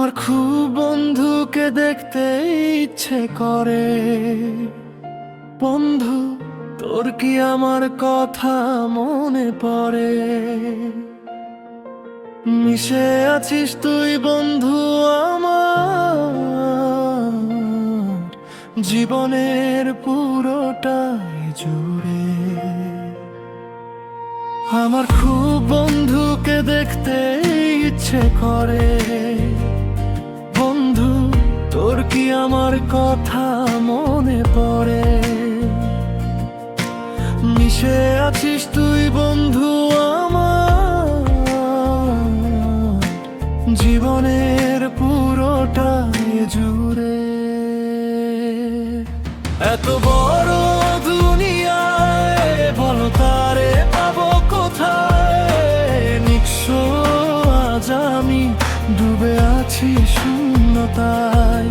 আমার খুব বন্ধুকে দেখতে ইচ্ছে করে। বন্ধু, তোর কি আমার কথা মনে পড়ে? মিশে আছিস তুই বন্ধু আমার জীবনের পুরোটাই জুড়ে। আমার খুব বন্ধুকে দেখতে ইচ্ছে করে। বন্ধু, তোর কি আমার কথা মনে পড়ে? মিশে আছিস তুই বন্ধু আমার জীবনের পুরোটাই জুড়ে। এত বড় দুনিয়ায় বলো তারে পাবো কোথায়? নিঃস্ব আজ আমি ডুবে আছি শূন্যতায়।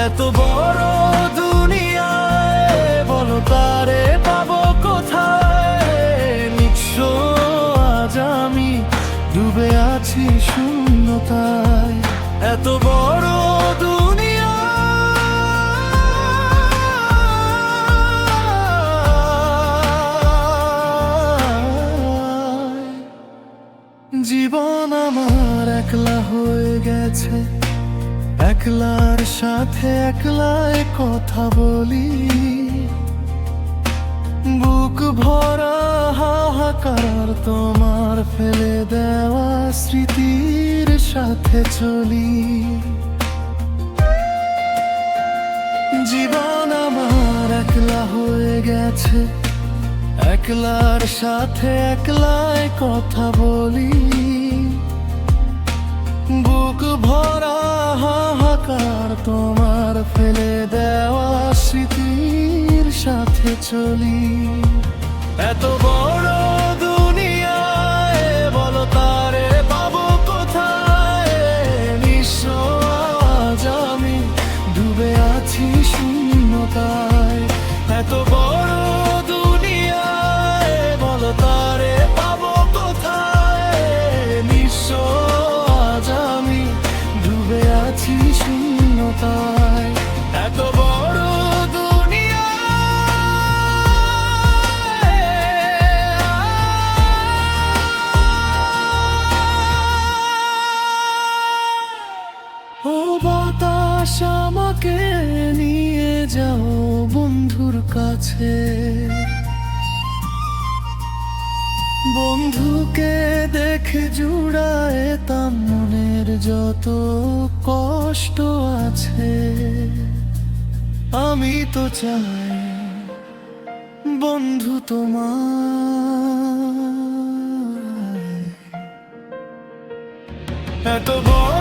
এত বড় দুনিয়ায় বলো তারে পাবো কোথায়? নিঃস্ব আজ আমি ডুবে আছি শূন্যতায়। এত বড় জীবন আমার একলা হয়ে গেছে। একলার সাথে একলাই কথা বলি। বুক ভরা হাহাকার তোমার ফেলে দেওয়া স্মৃতির সাথে চলি। জীবন আমার একলা হয়ে গেছে। একলার সাথে একলাই কথা বলি। বুক ভরা হাহাকার তোমার ফেলে দেওয়া স্মৃতির সাথে চলি। এত বড় দুনিয়ায় বলো তারে পাবো কোথায়? নিঃস্ব আজ আমি ডুবে আছি শূন্যতায়। এত বড় তারে পাবো কোথায়? নিঃস্ব আজ আমি ডুবে আছি শূন্যতায়। এত বড় দুনিয়া ও বাতাস আমাকে নিয়ে যাও বন্ধুর কাছে। বন্ধুকে দেখে জুড়ায় তার মনের যত কষ্ট আছে। আমি তো চাই বন্ধু তোমার এত বড়